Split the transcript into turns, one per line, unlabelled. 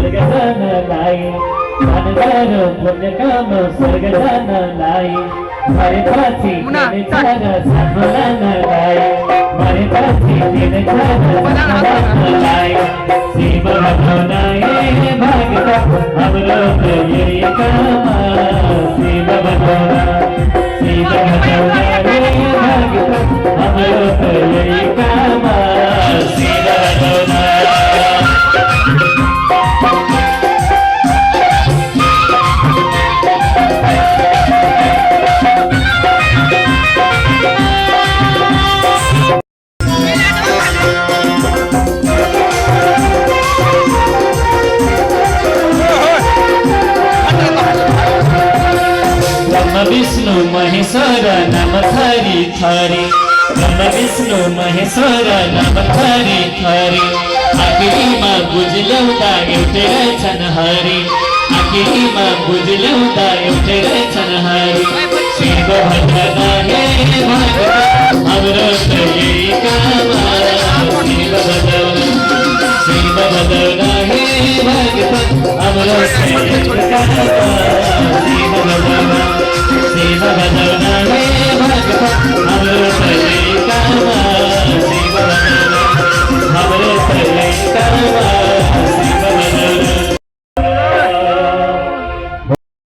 स्वर्गदान लाई दानदार पुण्य काम स्वर्गदान लाई मारे पाची दिन छान साधुदान लाई मारे पाची दिन छान साधुदान लाई शिव भगवानाए भागता हमरो ये काम शिव भगवानाए भागता हमरो ये काम शिव भगवानाए विष्णु महेश्वर नाम थरी थरी ब्रह्म विष्णु महेश्वर नाम थरी थरी आखिरीमा बुझ्यौता एउटै रहेछन् हरि आखिरीमा बुझ्यौता एउटै रहेछन् हरि शिव भद्रनाहे भगता हाम्रो त यही काम शिव भद्रनाहे भगता हाम्रो त यही काम शिव भद्रनाहे भगता हमरो त यही काम